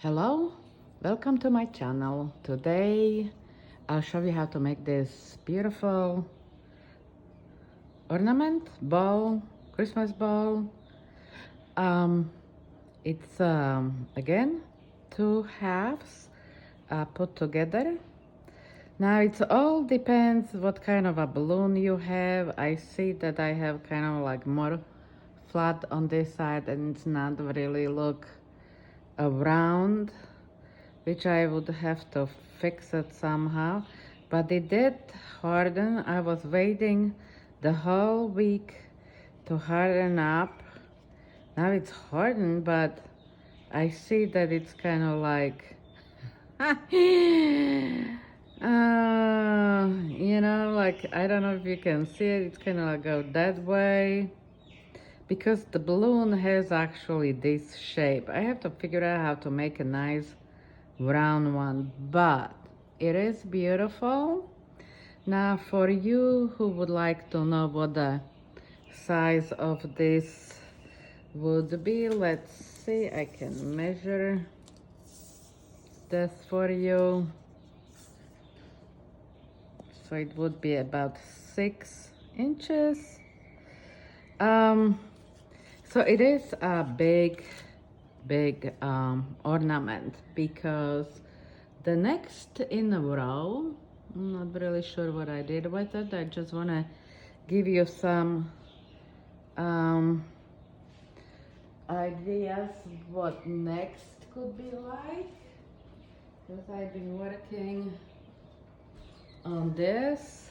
Hello, welcome to my channel. Today I'll show you how to make this beautiful ornament ball, Christmas ball. It's again two halves put together. Now it all depends what kind of a balloon you have. I see that I have kind of like more flat on this side and it's not really look round, which I would have to fix it somehow, but it did harden. I was waiting the whole week to harden up. Now it's hardened, but I see that it's kind of like like I don't know if you can see it, it's kind of like go that way because the balloon has actually this shape. I have to figure out how to make a nice round one, but it is beautiful. Now for you who would like to know what the size of this would be, let's see, I can measure this for you. So it would be about 6 inches. So it is a big ornament because the next in a row, I'm not really sure what I did with it. I just want to give you some ideas what next could be like, because I've been working on this,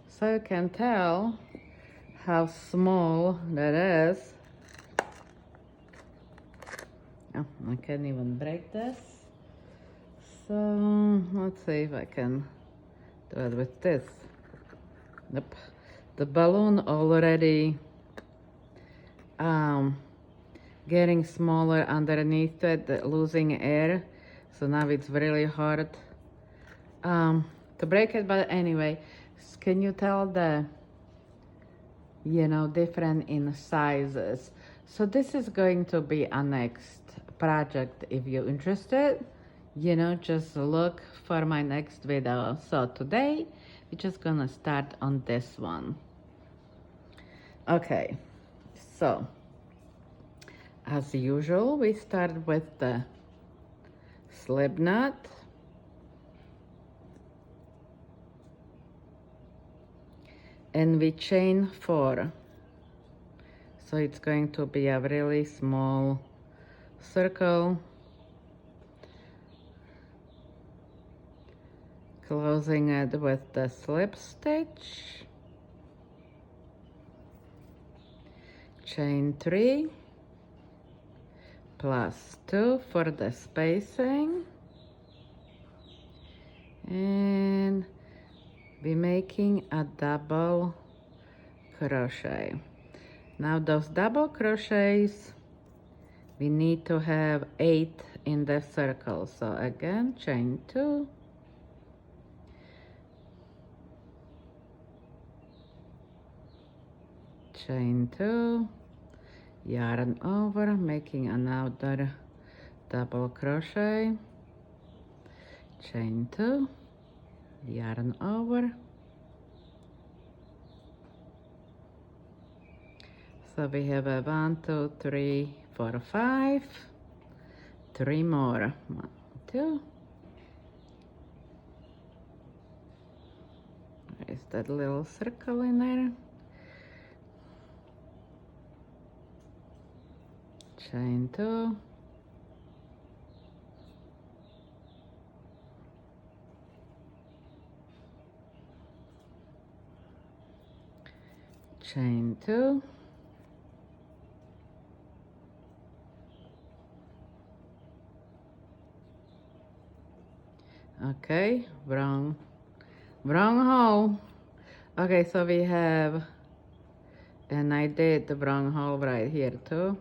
so you can tell how small that is. Oh, I can't even break this. So let's see if I can do it with this. Nope. The balloon already getting smaller underneath it, losing air. So now it's really hard to break it. But anyway, can you tell the different in sizes? So this is going to be a next project. If you're interested, just look for my next video. So today we're just gonna start on this one. Okay, so as usual, we start with the slip knot. And we chain 4. So it's going to be a really small circle, closing it with the slip stitch, chain 3 plus 2 for the spacing, and be making a double crochet. Now those double crochets, we need to have 8 in the circle. So again, chain 2, chain 2, yarn over, making another double crochet, chain 2, yarn over. So we have a 1, 2, 3, 4, 5, 3 more. 1, 2. There's that little circle in there. Chain 2. Chain 2. Okay, wrong hole. Okay, so we have, and I did the wrong hole right here too.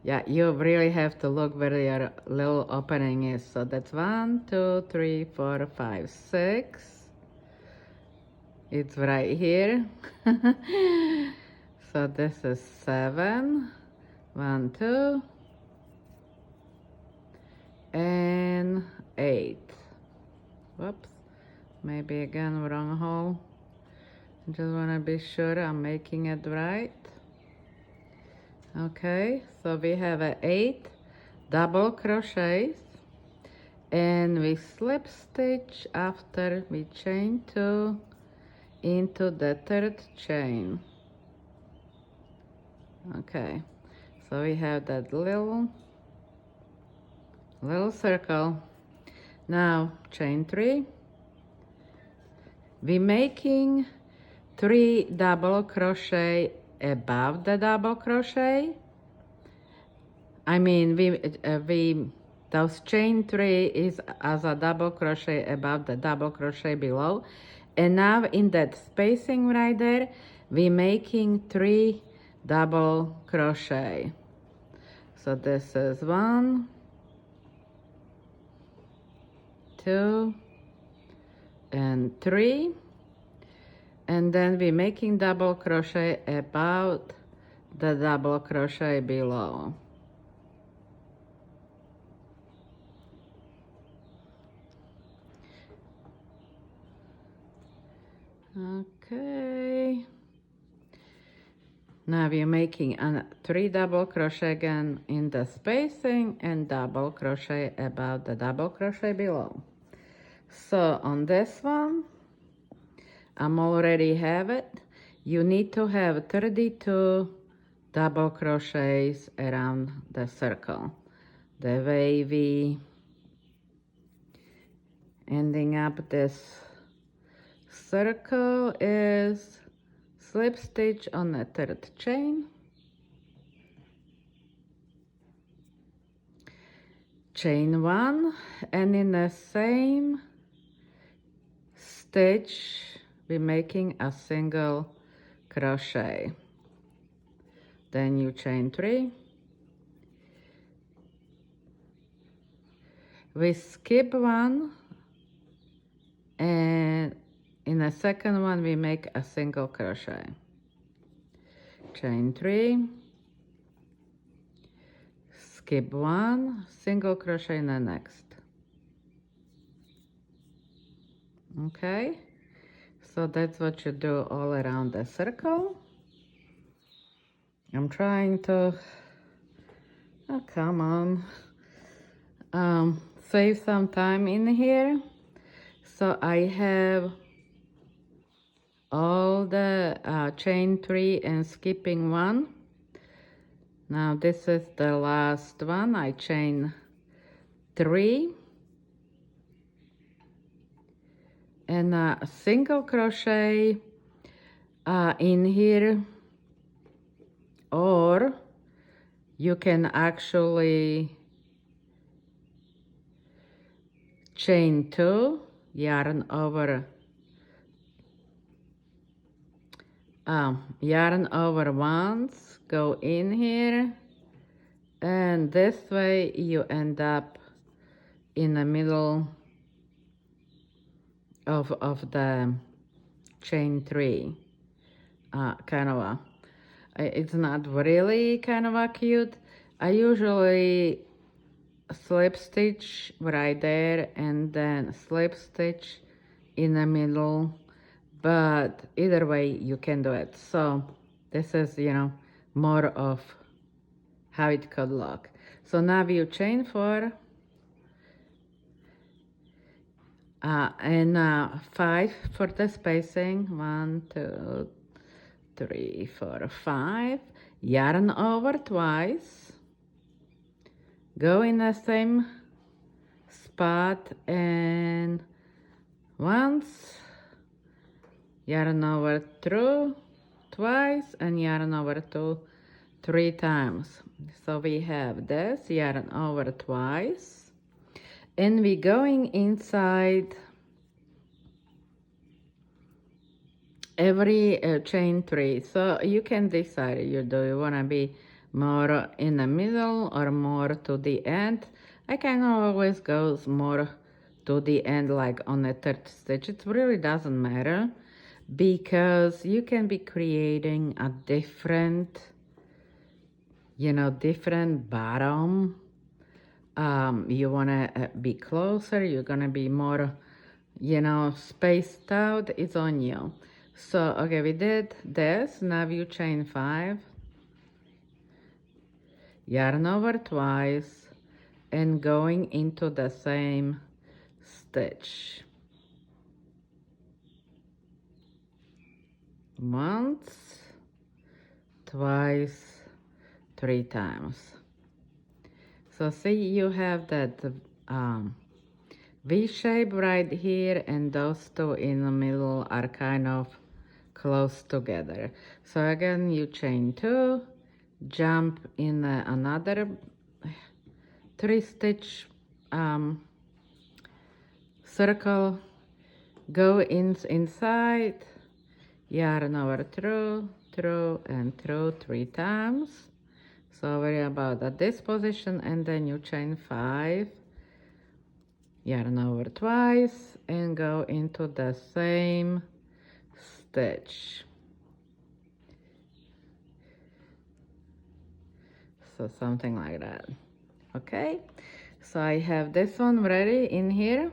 Yeah, you really have to look where your little opening is. So that's 1, 2, 3, 4, 5, 6. It's right here. So this is 7. 1, 2. 8. Whoops, maybe again wrong hole. Just want to be sure I'm making it right. Okay, so we have 8 double crochets, and we slip stitch after we chain 2 into the 3rd chain. Okay, so we have that little circle. Now chain 3. We're making 3 double crochet above the double crochet. I mean, those chain 3 is as a double crochet above the double crochet below, and now in that spacing right there, we're making 3 double crochet. So this is 1, 2, and 3, and then we're making double crochet about the double crochet below. Okay, now we're making 3 double crochet again in the spacing and double crochet above the double crochet below. So on this one, I'm already have it. You need to have 32 double crochets around the circle. The way we ending up this circle is slip stitch on the 3rd chain, chain 1, and in the same stitch we're making a single crochet. Then you chain 3. We skip 1, and in the second one we make a single crochet. Chain 3, skip 1, single crochet in the next. Okay, so that's what you do all around the circle. I'm trying to, oh come on, save some time in here. So I have all the chain 3 and skipping 1. Now this is the last one. I chain 3 and a single crochet in here, or you can actually chain 2, yarn over once, go in here, and this way you end up in the middle of the chain 3. Kind of it's not really kind of a cute. I usually slip stitch right there and then slip stitch in the middle, but either way you can do it. So this is, you know, more of how it could look. So now you chain 4 and 5 for the spacing. 1, 2, 3, 4, 5. Yarn over twice, go in the same spot and once, yarn over through twice, and yarn over 2, 3 times. So we have this, yarn over twice, and we going inside every chain 3. So you can decide, do you want to be more in the middle or more to the end. I kind of always goes more to the end, like on the 3rd stitch. It really doesn't matter, because you can be creating a different, you know, different bottom you want to be closer, you're going to be more, you know, spaced out, it's on you. So, okay, we did this. Now you chain 5, yarn over twice, and going into the same stitch. Once, twice, 3 times. So see, you have that V shape right here, and those two in the middle are kind of close together. So again, you chain 2, jump in another 3 stitch circle, go inside, yarn over through and through 3 times. So worry about at this position, and then you chain 5, yarn over twice, and go into the same stitch. So something like that. Okay, so I have this one ready in here.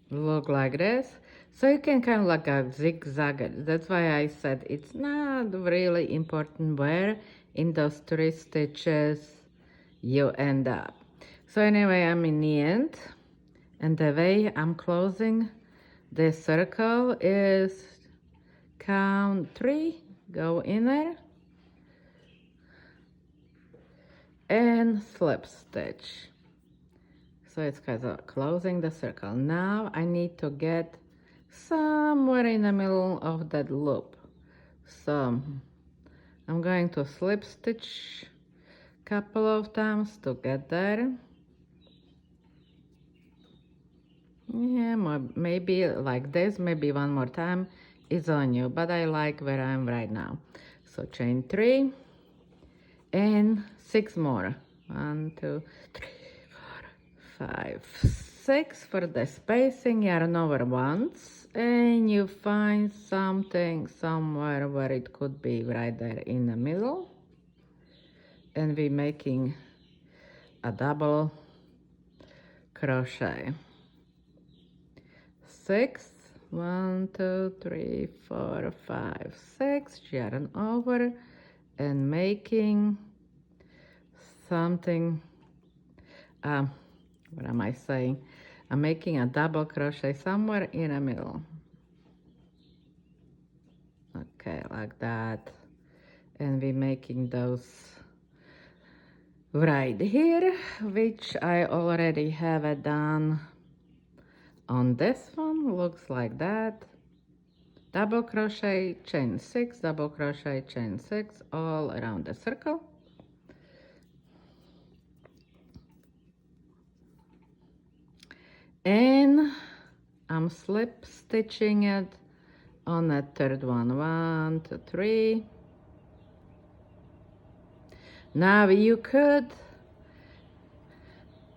Look like this. So you can kind of like a zigzag it. That's why I said it's not really important where in those 3 stitches you end up. So anyway, I'm in the end, and the way I'm closing this circle is count 3, go in there, and slip stitch. So it's kind of closing the circle. Now I need to get somewhere in the middle of that loop. So I'm going to slip stitch a couple of times to get there. Yeah, maybe like this, maybe one more time. It's on you, but I like where I'm right now. So chain 3 and 6 more. 1, 2, 3, 4, 5, 6 for the spacing. Yarn over once, and you find something somewhere where it could be right there in the middle, and we're making a double crochet. 6, 1, 2, 3, 4, 5, 6, yarn over, and making something, what am I saying? I'm making a double crochet somewhere in the middle. Okay, like that. And we're making those right here, which I already have it done on this one. Looks like that. Double crochet, chain 6, double crochet, chain 6, all around the circle. And I'm slip stitching it on the third one. 1, 2, 3. Now you could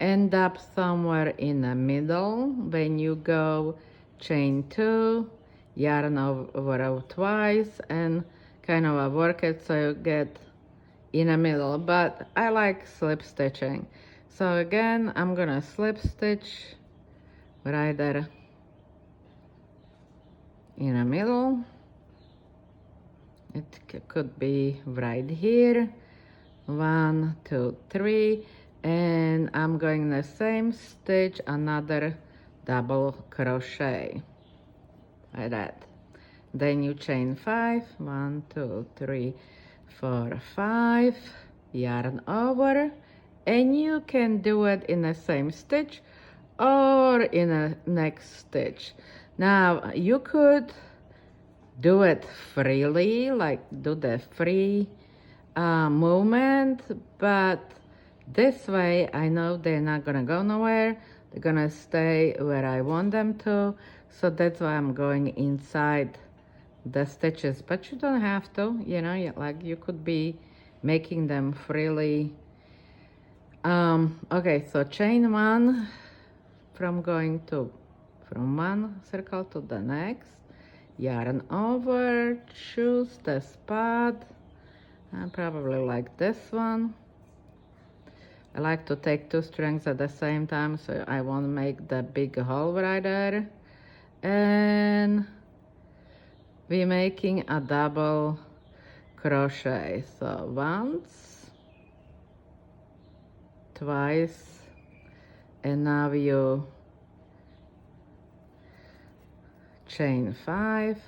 end up somewhere in the middle when you go chain 2, yarn over twice, and kind of work it so you get in the middle. But I like slip stitching. So again, I'm gonna slip stitch right there in the middle. It could be right here. 1, 2, 3, and I'm going the same stitch, another double crochet like that. Then you chain 5, 1, 2, 3, 4, 5, yarn over, and you can do it in the same stitch or in the next stitch. Now you could do it freely, like do the free movement, but this way I know they're not gonna go nowhere. They're gonna stay where I want them to, so that's why I'm going inside the stitches. But you don't have to, you know, like you could be making them freely. Okay, so chain 1 from one circle to the next, yarn over, choose the spot I probably like this one. I like to take 2 strings at the same time so I won't make the big hole right there. And we're making a double crochet. So once, twice, and now you chain 5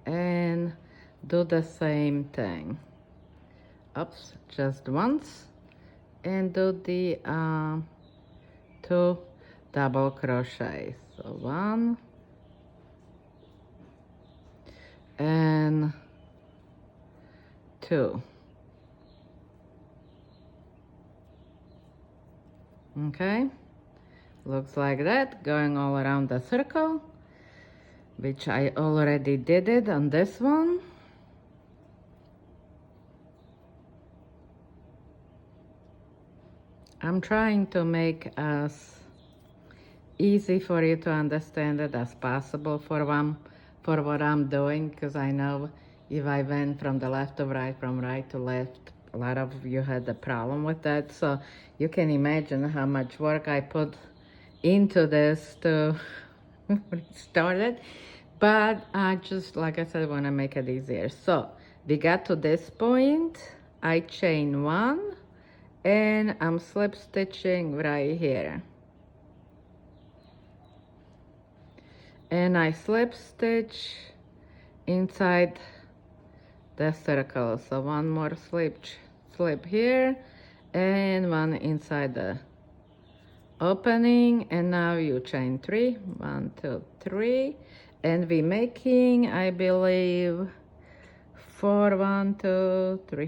and do the same thing. Oops, just once, and do the 2 double crochets. So 1 and 2. Okay, looks like that, going all around the circle, which I already did it on this one. I'm trying to make as easy for you to understand it as possible for what I'm doing, because I know if I went from the left to right, from right to left, a lot of you had a problem with that. So you can imagine how much work I put into this to start it. But I just, like I said, want to make it easier. So we got to this point, I chain 1 and I'm slip stitching right here. And I slip stitch inside the circle. So 1 more slip here and 1 inside the opening, and now you chain 3, 1, 2, 3, and we making, I believe, 4, 1, 2, 3,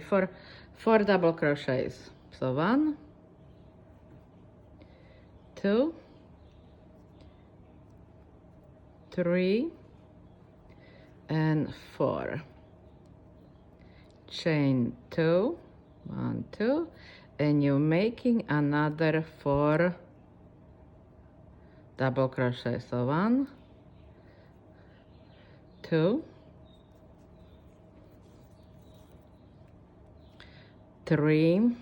4 double crochets. So 1, 2, 3, and 4. Chain 2, 1, 2, and you're making another 4 double crochet. So 1, 2, 3,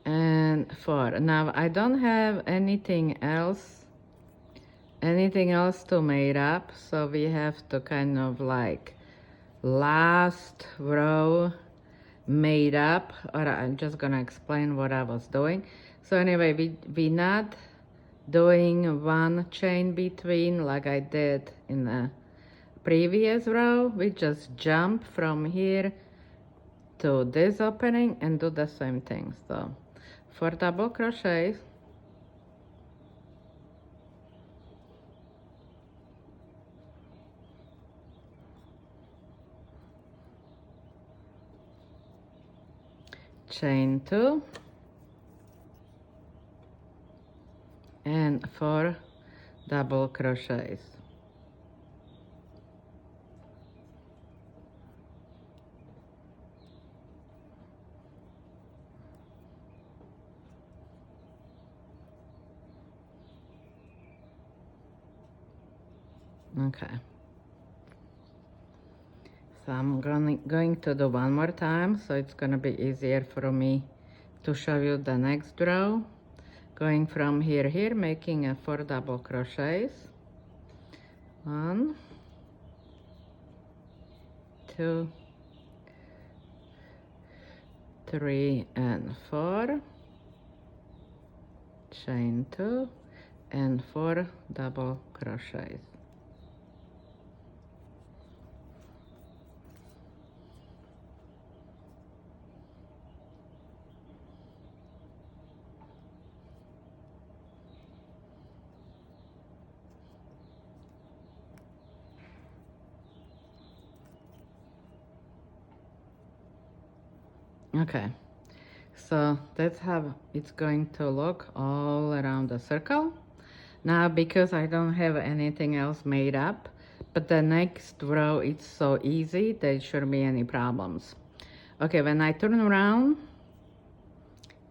and 4. Now I don't have anything else to make up, so we have to kind of like last row made up, or I'm just gonna explain what I was doing. So anyway, we not doing 1 chain between like I did in the previous row. We just jump from here to this opening and do the same thing. So 4 double crochets, chain 2, and 4 double crochets. Okay. So I'm going to do 1 more time, so it's gonna be easier for me to show you the next row. Going from here, making a 4 double crochets. 1, 2, 3, and 4. Chain 2 and 4 double crochets. Okay, so that's how it's going to look all around the circle. Now, because I don't have anything else made up, but the next row it's so easy, there shouldn't be any problems. Okay, when I turn around,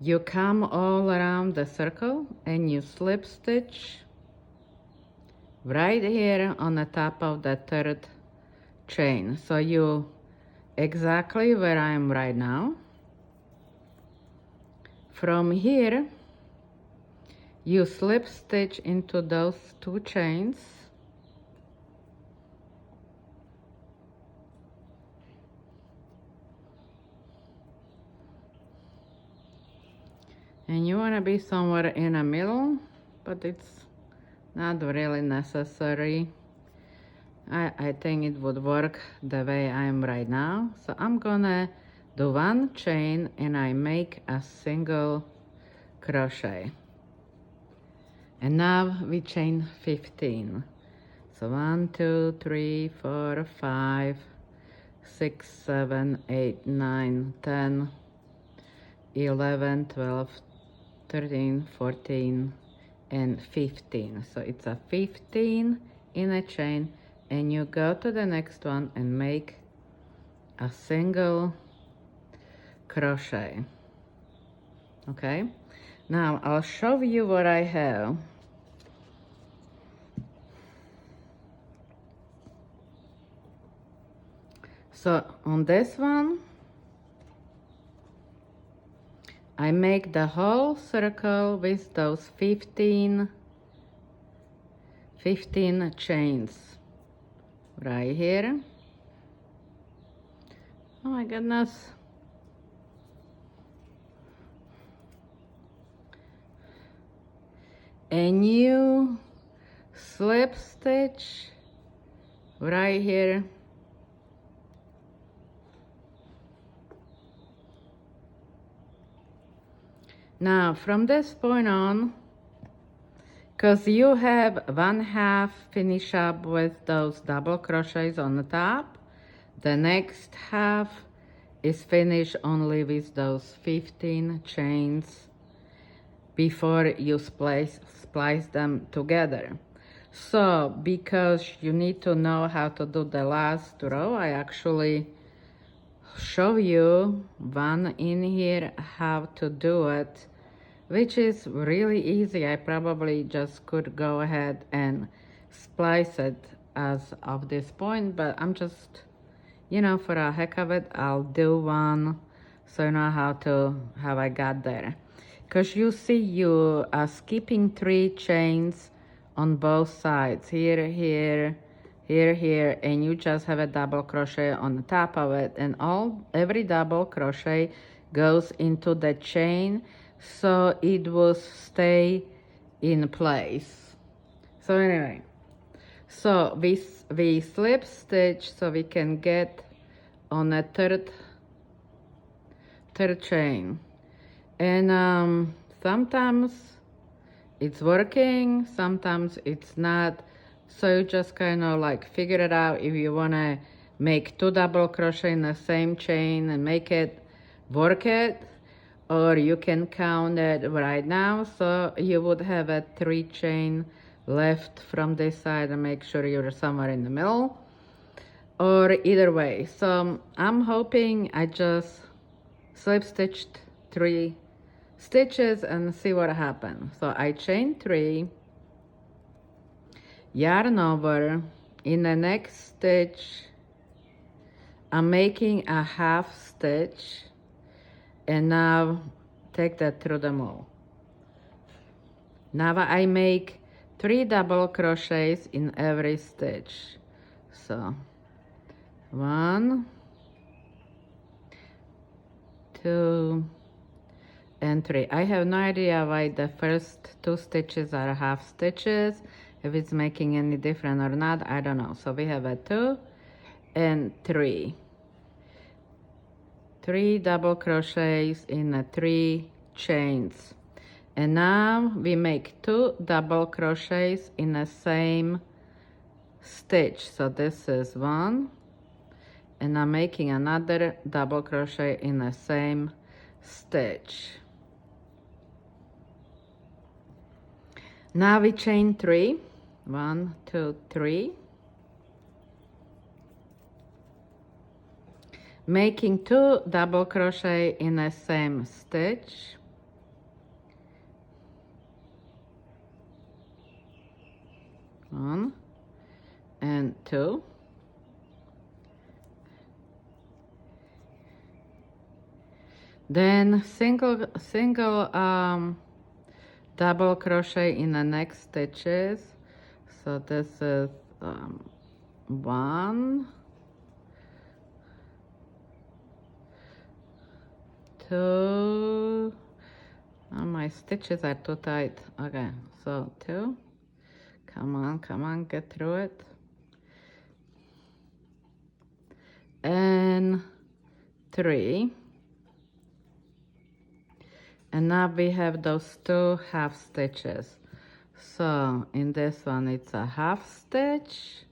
you come all around the circle and you slip stitch right here on the top of the 3rd chain. So you exactly where I am right now. From here, you slip stitch into those 2 chains. And you want to be somewhere in the middle, but it's not really necessary. I think it would work the way I am right now. So I'm gonna do 1 chain and I make a single crochet. And now we chain 15. So 1, 2, 3, 4, 5, 6, 7, 8, 9, 10, 11, 12, 13, 14, and 15. So it's a 15 in a chain, and you go to the next one and make a single crochet. Okay, now I'll show you what I have. So on this one, I make the whole circle with those 15 chains right here. Oh my goodness. And you slip stitch right here. Now from this point on, because you have 1/2 finish up with those double crochets on the top, the next half is finished only with those 15 chains before you splice them together. So because you need to know how to do the last row, I actually show you one in here how to do it, which is really easy. I probably just could go ahead and splice it as of this point, but I'm just, you know, for a heck of it, I'll do one so you know how I got there. Because you see you are skipping 3 chains on both sides, here, here, here, here, and you just have a double crochet on the top of it, and every double crochet goes into the chain so it will stay in place. So anyway, so we slip stitch so we can get on a third chain, and sometimes it's working, sometimes it's not. So you just kind of like figure it out if you want to make 2 double crochet in the same chain and make it work it, or you can count it right now so you would have a 3 chain left from this side and make sure you're somewhere in the middle, or either way. So I'm hoping I just slip stitched 3 stitches and see what happens. So I chain 3, yarn over. In the next stitch I'm making a 1/2 stitch, and now take that through the mole. Now I make 3 double crochets in every stitch. So 1, 2, and 3. I have no idea why the first 2 stitches are 1/2 stitches. If it's making any difference or not, I don't know. So we have a 2 and 3. 3 double crochets in 3 chains. And now we make 2 double crochets in the same stitch. So this is 1, and I'm making another double crochet in the same stitch. Now we chain 3. 1, 2, 3. Making 2 double crochet in the same stitch. One and 2. Then single double crochet in the next stitches. So this is 1, 2. Oh, my stitches are too tight. Okay, so 2. Come on, get through it. And 3. And now we have those 2 half stitches. So in this one it's a half stitch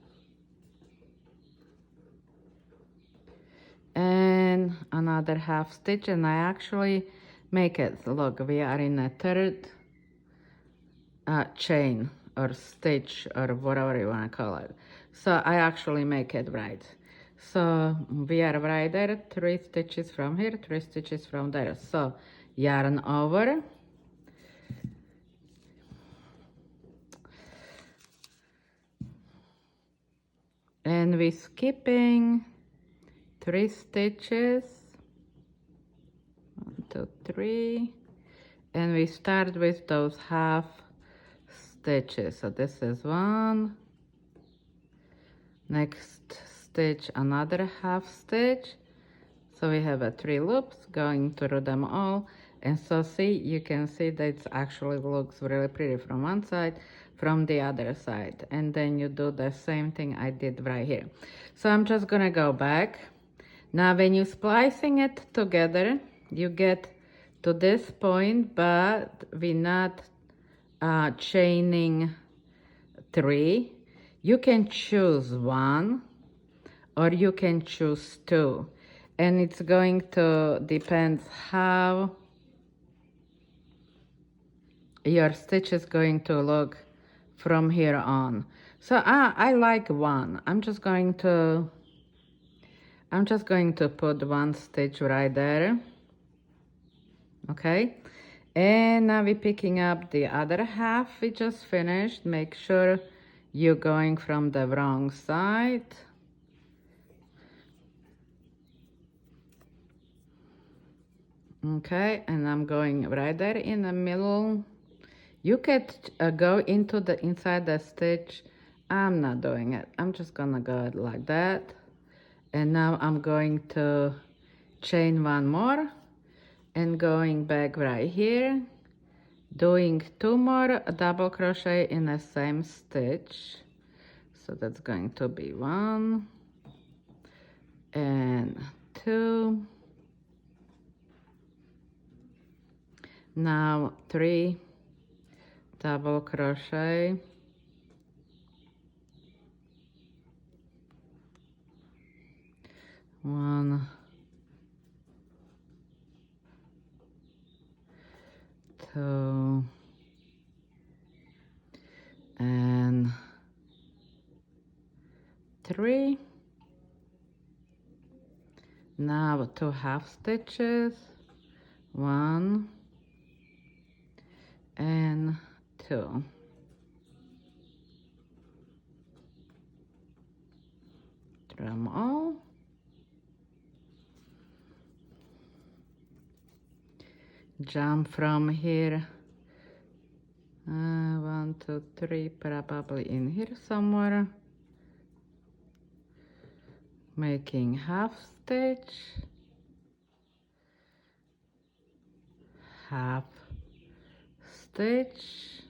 and another half stitch, and I actually make it, look, we are in a third chain or stitch or whatever you want to call it. So I actually make it right. So we are right there, 3 stitches from here, 3 stitches from there. So yarn over, and we skipping 3 stitches, 1, 2, 3, and we start with those half stitches. So this is 1, next stitch another half stitch, so we have 3 loops going through them all. And so see, you can see that it actually looks really pretty from one side, from the other side, and then you do the same thing I did right here. So I'm just gonna go back. Now when you're splicing it together, you get to this point, but we're not chaining 3. You can choose 1 or you can choose 2, and it's going to depend how your stitch is going to look from here on. So I like 1. I'm just going to put 1 stitch right there. Okay, and now we're picking up the other half we just finished. Make sure you're going from the wrong side. Okay, and I'm going right there in the middle. You could go into the inside the stitch. I'm not doing it. I'm just gonna go like that. And now I'm going to chain 1 more and going back right here, doing 2 more double crochet in the same stitch. So that's going to be 1 and 2. Now 3 double crochet, 1, 2, and 3. Now 2 half stitches, 1 and 2. Drum all. Jump from here, 1, 2, 3, probably in here somewhere, making half stitch, half stitch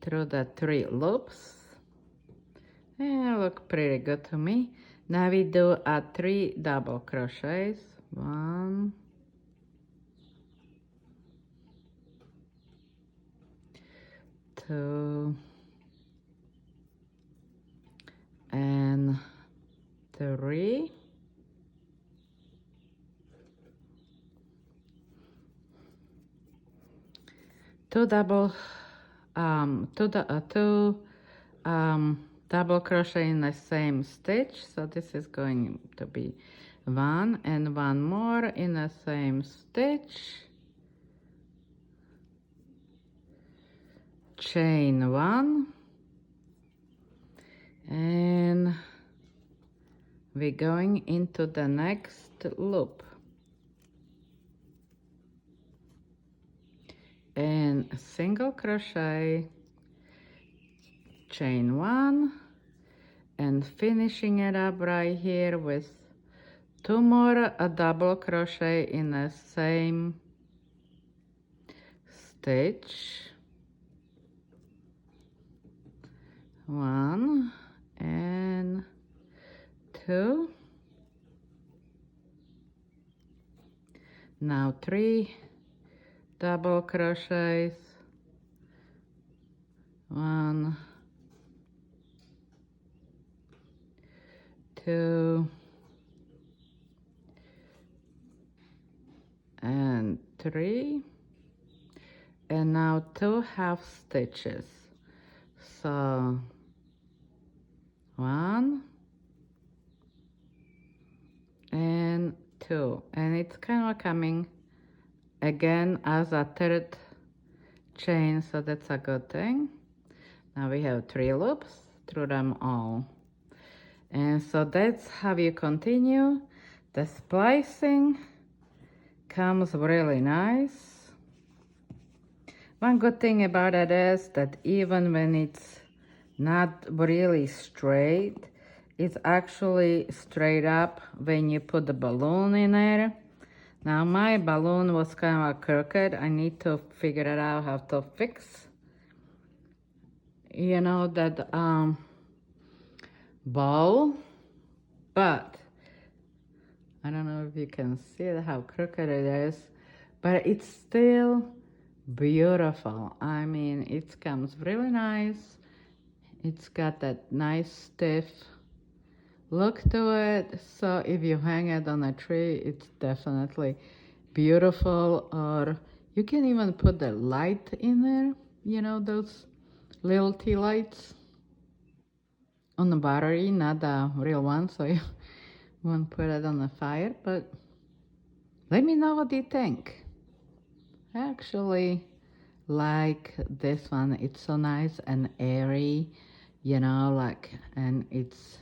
through the 3 loops. Yeah, look pretty good to me. Now we do 3 double crochets, 1, 2, and 3. Two double double crochet in the same stitch. So this is going to be 1 and 1 more in the same stitch, chain 1, and we're going into the next loop. and single crochet, chain 1, and finishing it up right here with 2 more double crochet in the same stitch. 1 and 2. Now 3 double crochets. 1, 2, and 3, and now 2 half stitches. So 1 and 2, and it's kind of coming again as a third chain, so that's a good thing. Now we have 3 loops through them all, and so that's how you continue. The splicing comes really nice. One good thing about it is that even when it's not really straight, it's actually straight up when you put the balloon in there. Now my balloon was kind of crooked. I need to figure it out how to fix, you know, that bow, but I don't know if you can see it, how crooked it is, but it's still beautiful. I mean, it comes really nice. It's got that nice stiff look to it. So if you hang it on a tree, it's definitely beautiful. Or you can even put the light in there, you know, those little tea lights on the battery, not the real one, so you won't put it on the fire. But let me know what you think. I actually like this one. It's so nice and airy, you know, like, and it's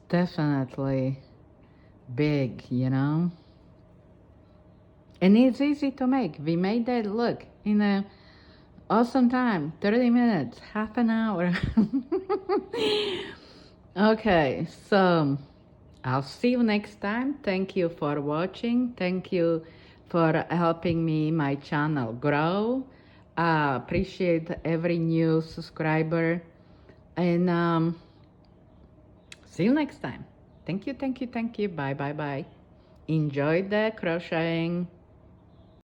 definitely big, you know, and it's easy to make. We made that look in a awesome time, 30 minutes, half an hour. Okay, so I'll see you next time. Thank you for watching. Thank you for helping me, my channel grow. Appreciate every new subscriber, and see you next time. Thank you, thank you, thank you. Bye, bye, bye. Enjoy the crocheting.